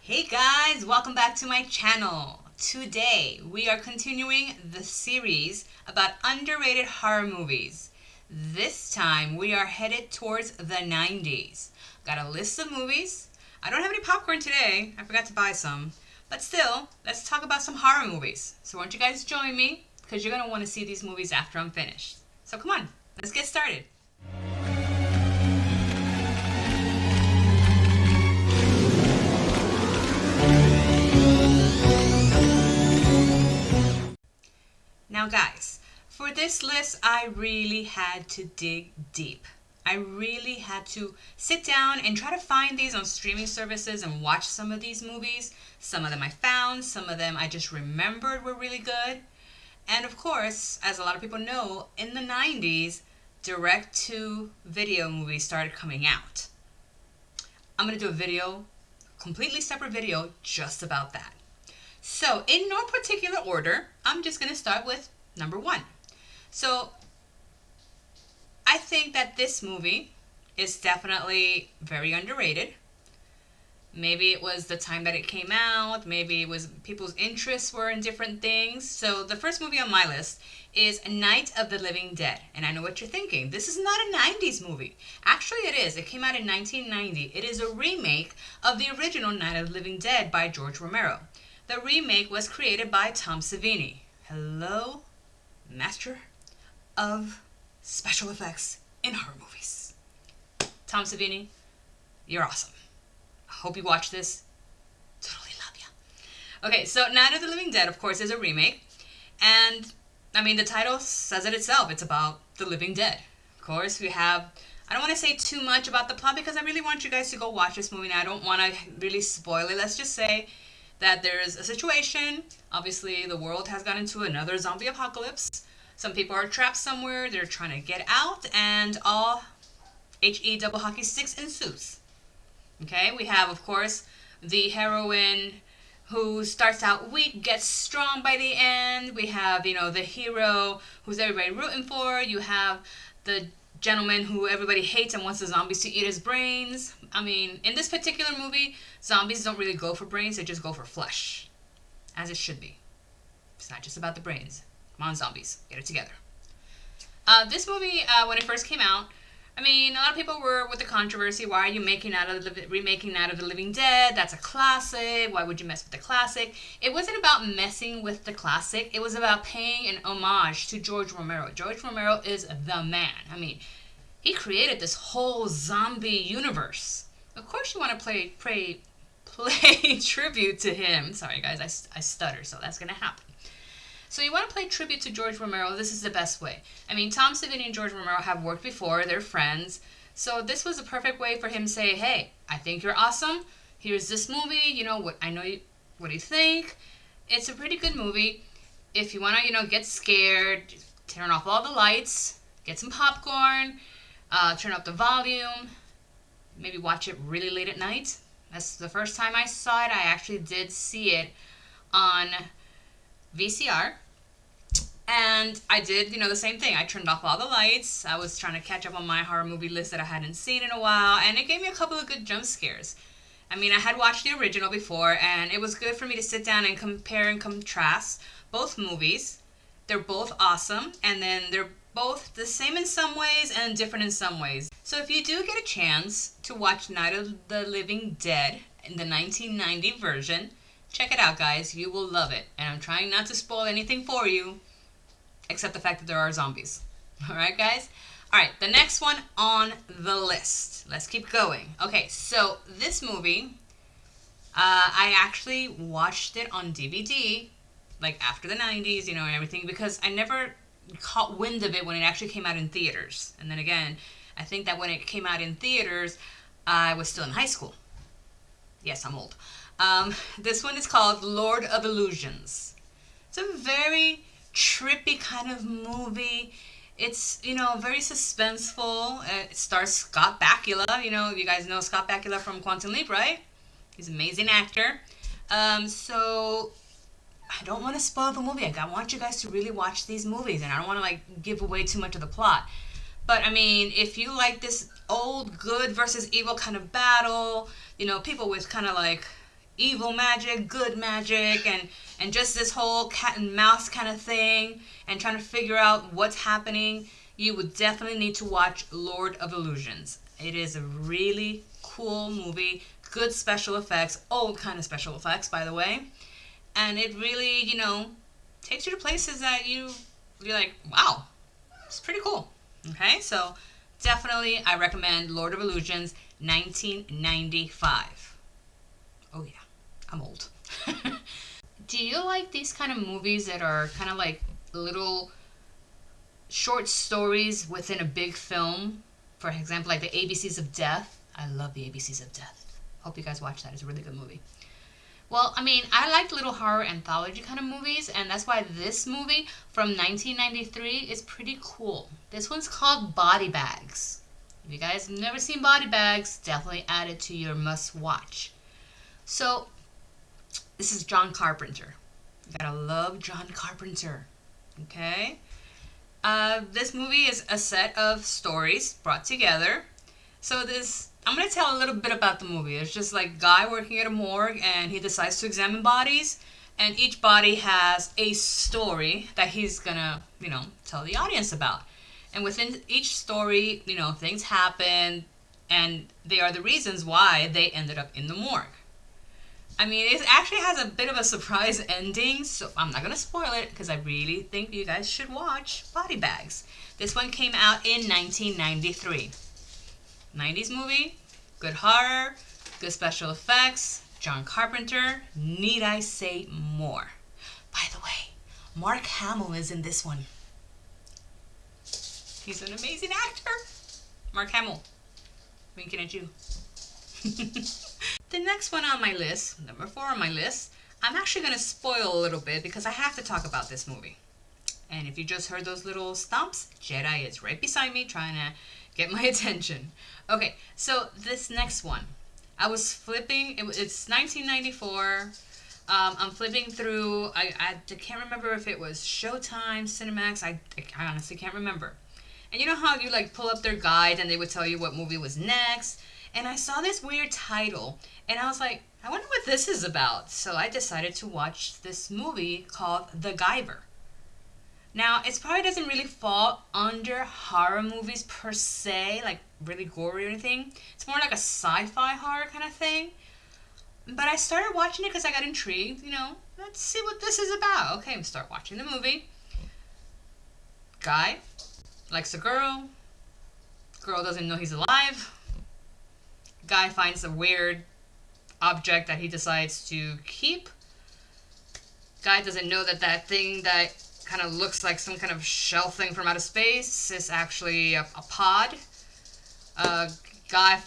Hey guys, welcome back to my channel. Today we are continuing the series about underrated horror movies. This time we are headed towards the 90s. Got a list of movies. I don't have any popcorn today. I forgot to buy some. But still, let's talk about some horror movies. So why don't you guys join me? Because you're going to want to see these movies after I'm finished. So come on, let's get started. Now guys, for this list I really had to dig deep. I really had to sit down and try to find these on streaming services and watch some of these movies. Some of them I found, some of them I just remembered were really good. And of course, as a lot of people know, in the 90s, direct-to-video movies started coming out. I'm going to do a video, completely separate video, just about that. So, in no particular order, I'm just going to start with number one. So, I think that this movie is definitely very underrated. Maybe it was the time that it came out. Maybe it was people's interests were in different things. So, the first movie on my list is Night of the Living Dead. And I know what you're thinking. This is not a 90s movie. Actually, it is. It came out in 1990. It is a remake of the original Night of the Living Dead by George Romero. The remake was created by Tom Savini. Hello, master of special effects in horror movies. Tom Savini, you're awesome. I hope you watch this. Totally love ya. Okay, so Night of the Living Dead, of course, is a remake. And, I mean, the title says it itself. It's about the living dead. Of course, we have... I don't want to say too much about the plot because I really want you guys to go watch this movie. Now, I don't want to really spoil it. Let's just say that there's a situation. Obviously, the world has gone into another zombie apocalypse. Some people are trapped somewhere. They're trying to get out, and all H-E double hockey sticks ensues. Okay, we have, of course, the heroine who starts out weak, gets strong by the end. We have, the hero who's everybody rooting for. You have the gentleman who everybody hates and wants the zombies to eat his brains. I mean, in this particular movie, zombies don't really go for brains, they just go for flesh. As it should be. It's not just about the brains. Come on, zombies, get it together. This movie, when it first came out, I mean, a lot of people were with the controversy. Why are you remaking Night of the Living Dead? That's a classic. Why would you mess with the classic? It wasn't about messing with the classic. It was about paying an homage to George Romero. George Romero is the man. I mean, he created this whole zombie universe. Of course you want to play tribute to him. Sorry guys, I stutter, so that's going to happen. So you want to play tribute to George Romero, this is the best way. I mean, Tom Savini and George Romero have worked before, they're friends. So this was a perfect way for him to say, hey, I think you're awesome. Here's this movie, what do you think? It's a pretty good movie. If you want to, get scared, turn off all the lights, get some popcorn, turn up the volume, maybe watch it really late at night. That's the first time I saw it. I actually did see it on VCR, and I did, the same thing. I turned off all the lights. I was trying to catch up on my horror movie list that I hadn't seen in a while, and it gave me a couple of good jump scares. I mean, I had watched the original before, and it was good for me to sit down and compare and contrast both movies. They're both awesome, and then they're both the same in some ways and different in some ways. So if you do get a chance to watch Night of the Living Dead in the 1990 version, check it out, guys. You will love it. And I'm trying not to spoil anything for you, except the fact that there are zombies. Alright, guys? Alright, the next one on the list. Let's keep going. Okay, so this movie, I actually watched it on DVD, like after the 90s, and everything, because I never caught wind of it when it actually came out in theaters. And then again, I think that when it came out in theaters, I was still in high school. Yes, I'm old. This one is called Lord of Illusions. It's a very trippy kind of movie. It's, very suspenseful. It stars Scott Bakula. You guys know Scott Bakula from Quantum Leap, right? He's an amazing actor. So I don't want to spoil the movie. I want you guys to really watch these movies, and I don't want to give away too much of the plot. But I mean, if you like this old good versus evil kind of battle, people with kind of evil magic, good magic, and just this whole cat and mouse kind of thing, and trying to figure out what's happening, you would definitely need to watch Lord of Illusions. It is a really cool movie, good special effects, old kind of special effects, by the way, and it really, takes you to places that you're like, wow, it's pretty cool. Okay, so definitely I recommend Lord of Illusions, 1995. Oh yeah, I'm old. Do you like these kind of movies that are kind of like little short stories within a big film? For example, like the ABCs of Death. I love the ABCs of Death. Hope you guys watch that. It's a really good movie. Well, I mean, I like little horror anthology kind of movies, and that's why this movie from 1993 is pretty cool. This one's called Body Bags. If you guys have never seen Body Bags, definitely add it to your must-watch. So, this is John Carpenter. You gotta love John Carpenter. Okay? This movie is a set of stories brought together. So I'm going to tell a little bit about the movie. It's just like a guy working at a morgue, and he decides to examine bodies, and each body has a story that he's going to, tell the audience about. And within each story, things happen, and they are the reasons why they ended up in the morgue. I mean, it actually has a bit of a surprise ending, so I'm not going to spoil it because I really think you guys should watch Body Bags. This one came out in 1993. 90s movie, good horror, good special effects, John Carpenter. Need I say more? By the way, Mark Hamill is in this one. He's an amazing actor. Mark Hamill. Winking at you. The next one on my list, number 4 on my list, I'm actually going to spoil a little bit because I have to talk about this movie. And if you just heard those little stomps, Jedi is right beside me trying to get my attention. Okay, so this next one, I was flipping, it's 1994, I'm flipping through, I can't remember if it was Showtime, Cinemax, I honestly can't remember. And you know how you like pull up their guide and they would tell you what movie was next? And I saw this weird title, and I was like, I wonder what this is about. So I decided to watch this movie called The Guyver. Now, it probably doesn't really fall under horror movies per se, like really gory or anything. It's more like a sci-fi horror kind of thing. But I started watching it because I got intrigued, let's see what this is about. Okay, start watching the movie. Guy likes a girl. Girl doesn't know he's alive. Guy finds a weird object that he decides to keep. Guy doesn't know that thing that kind of looks like some kind of shell thing from outer space is actually a pod. Guy,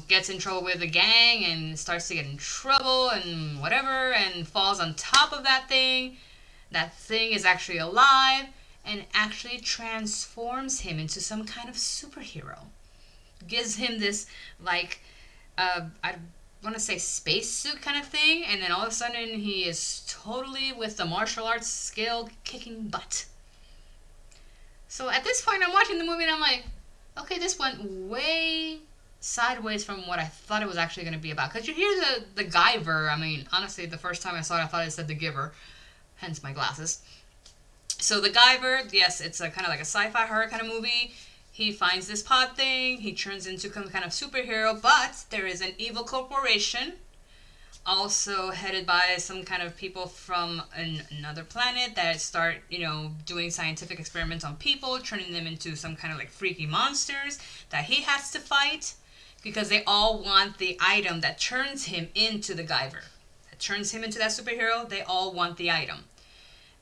gets in trouble with the gang and starts to get in trouble and whatever, and falls on top of that thing. That thing is actually alive and actually transforms him into some kind of superhero. Gives him this, I want to say spacesuit kind of thing, and then all of a sudden he is totally with the martial arts skill kicking butt. So at this point I'm watching the movie and I'm like, okay, this went way sideways from what I thought it was actually going to be about. Because you hear the Guyver, I mean, honestly, the first time I saw it I thought it said The Giver, hence my glasses. So the Guyver, yes, it's a kind of like a sci-fi horror kind of movie. He finds this pod thing, he turns into some kind of superhero, but there is an evil corporation, also headed by some kind of people from another planet that start, doing scientific experiments on people, turning them into some kind of like freaky monsters that he has to fight, because they all want the item that turns him into the Guyver. That turns him into that superhero, they all want the item.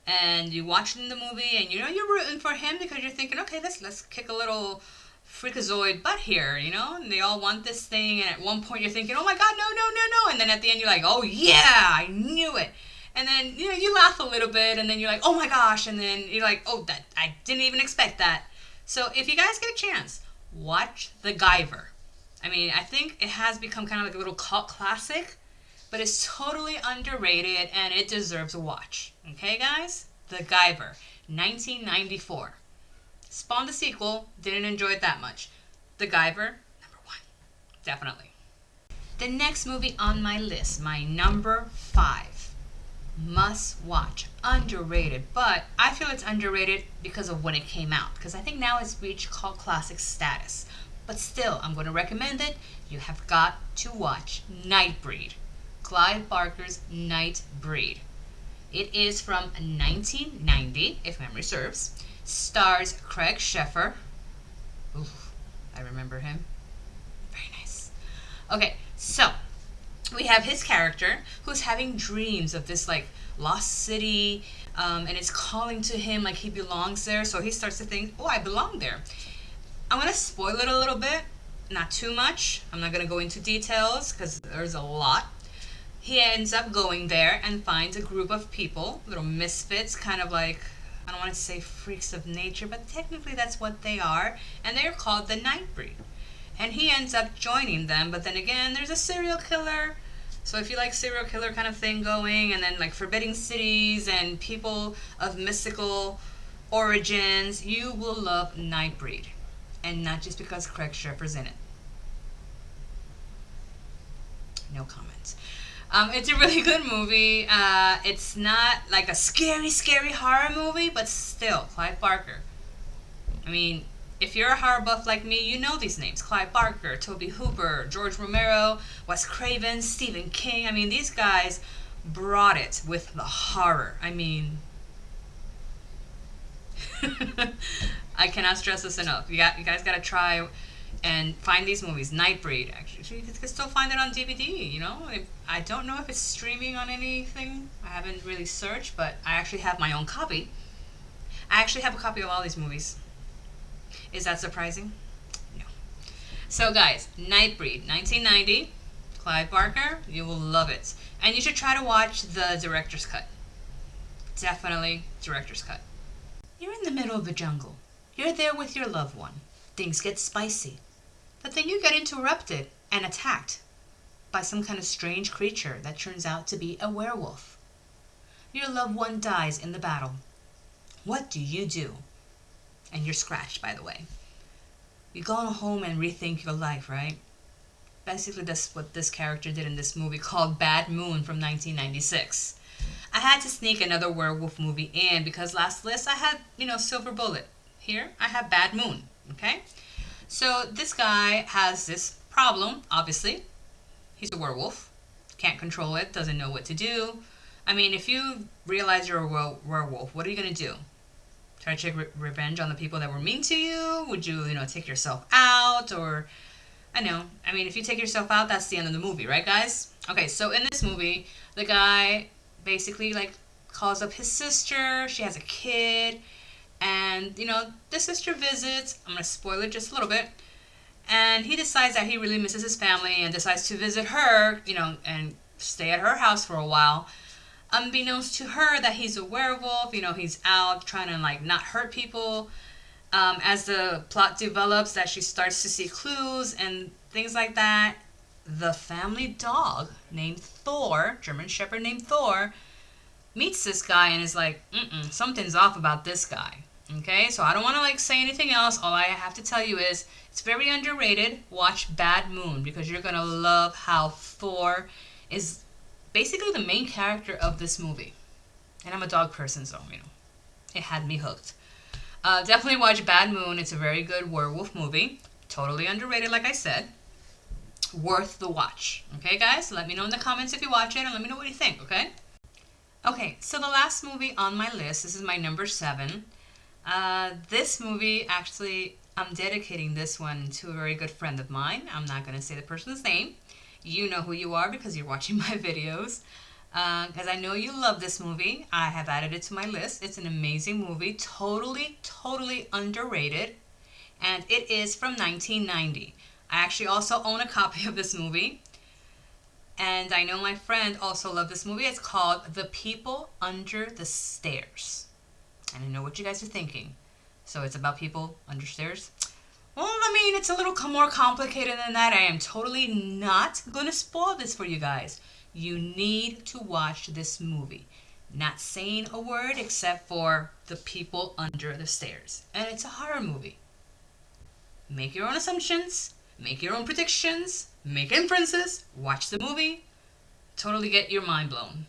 And you watch the movie, and you're rooting for him because you're thinking, okay, let's kick a little freakazoid butt here, and they all want this thing, and at one point you're thinking, oh my god, no, and then at the end you're like, oh yeah, I knew it. And then, you laugh a little bit, and then you're like, oh my gosh, and then you're like, oh, that I didn't even expect that. So if you guys get a chance, watch The Guyver. I mean, I think it has become kind of like a little cult classic, but it's totally underrated, and it deserves a watch. Okay, guys? The Guyver, 1994. Spawned the sequel, didn't enjoy it that much. The Guyver, number 1. Definitely. The next movie on my list, my number 5, must watch, underrated, but I feel it's underrated because of when it came out, because I think now it's reached cult classic status. But still, I'm going to recommend it. You have got to watch Nightbreed. Clive Barker's Nightbreed. It is from 1990, if memory serves. Stars Craig Sheffer. Oof, I remember him. Very nice. Okay, so we have his character who's having dreams of this like lost city, and it's calling to him like he belongs there. So he starts to think, oh, I belong there. I'm gonna spoil it a little bit, not too much. I'm not gonna go into details because there's a lot. He ends up going there and finds a group of people, little misfits, kind of like, I don't want to say freaks of nature, but technically that's what they are, and they're called the Nightbreed. And he ends up joining them, but then again, there's a serial killer. So if you like serial killer kind of thing going, and then like forbidding cities and people of mystical origins, you will love Nightbreed. And not just because Craig Sheffer's in it. No comments. It's a really good movie. It's not like a scary horror movie, but still, Clive Barker. I mean, if you're a horror buff like me, you know these names. Clive Barker, Tobe Hooper, George Romero, Wes Craven, Stephen King. I mean, these guys brought it with the horror. I mean, I cannot stress this enough. You guys got to try and find these movies. Nightbreed, actually, you can still find it on DVD. You know, I don't know if it's streaming on anything. I haven't really searched, but I actually have my own copy. I actually have a copy of all these movies. Is that surprising? No. So, guys, Nightbreed, 1990, Clive Barker. You will love it, and you should try to watch the director's cut. Definitely director's cut. You're in the middle of the jungle. You're there with your loved one. Things get spicy. But then you get interrupted and attacked by some kind of strange creature that turns out to be a werewolf. Your loved one dies in the battle. What do you do? And you're scratched, by the way. You go home and rethink your life, right? Basically, that's what this character did in this movie called Bad Moon from 1996. I had to sneak another werewolf movie in because last list I had, Silver Bullet. Here, I have Bad Moon, okay? So this guy has this problem, obviously. He's a werewolf. Can't control it, doesn't know what to do. I mean, if you realize you're a werewolf, what are you going to do? Try to take revenge on the people that were mean to you? Would you, take yourself out? Or, if you take yourself out, that's the end of the movie, right, guys? Okay, so in this movie, the guy basically, calls up his sister. She has a kid. And, the sister visits. I'm going to spoil it just a little bit. And he decides that he really misses his family and decides to visit her, and stay at her house for a while. Unbeknownst to her that he's a werewolf, he's out trying to, not hurt people. As the plot develops, that she starts to see clues and things like that, the family dog named Thor, German Shepherd named Thor, meets this guy and is like, something's off about this guy. Okay, so I don't want to say anything else. All I have to tell you is it's very underrated. Watch Bad Moon because you're going to love how Thor is basically the main character of this movie. And I'm a dog person, so, it had me hooked. Definitely watch Bad Moon. It's a very good werewolf movie. Totally underrated, like I said. Worth the watch. Okay, guys? Let me know in the comments if you watch it and let me know what you think, okay? Okay, so the last movie on my list, this is my number 7. This movie, actually, I'm dedicating this one to a very good friend of mine. I'm not going to say the person's name. You know who you are because you're watching my videos. Because I know you love this movie. I have added it to my list. It's an amazing movie. Totally underrated. And it is from 1990. I actually also own a copy of this movie. And I know my friend also loved this movie. It's called The People Under the Stairs. And I know what you guys are thinking. So it's about people under stairs. Well, it's a little more complicated than that. I am totally not going to spoil this for you guys. You need to watch this movie. Not saying a word except for the people under the stairs. And it's a horror movie. Make your own assumptions. Make your own predictions. make inferences, watch the movie, totally get your mind blown.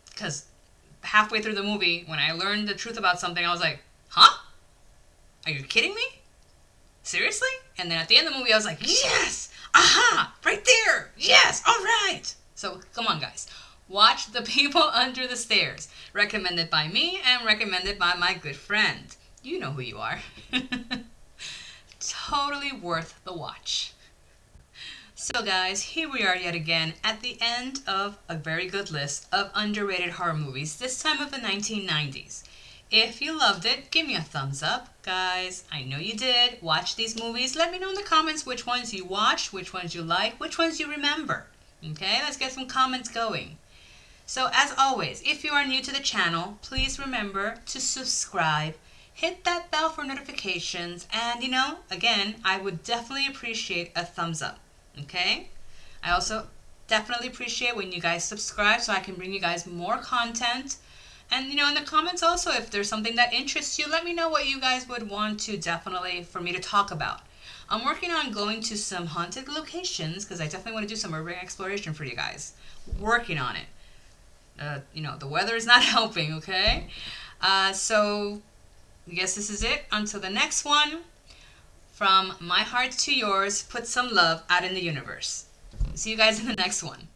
Because halfway through the movie, when I learned the truth about something, I was like, huh? Are you kidding me? Seriously? And then at the end of the movie, I was like, yes! Aha! Right there! Yes! All right! So, come on, guys. Watch The People Under the Stairs. Recommended by me and recommended by my good friend. You know who you are. Totally worth the watch. So guys, here we are yet again at the end of a very good list of underrated horror movies, this time of the 1990s. If you loved it, give me a thumbs up. Guys, I know you did. Watch these movies. Let me know in the comments which ones you watched, which ones you like, which ones you remember. Okay, let's get some comments going. So as always, if you are new to the channel, please remember to subscribe, hit that bell for notifications, and again, I would definitely appreciate a thumbs up. Okay? I also definitely appreciate when you guys subscribe so I can bring you guys more content. And in the comments also, if there's something that interests you, let me know what you guys would want to definitely for me to talk about. I'm working on going to some haunted locations because I definitely want to do some urban exploration for you guys. Working on it. The weather is not helping, okay? So I guess this is it. Until the next one, from my heart to yours, put some love out in the universe. See you guys in the next one.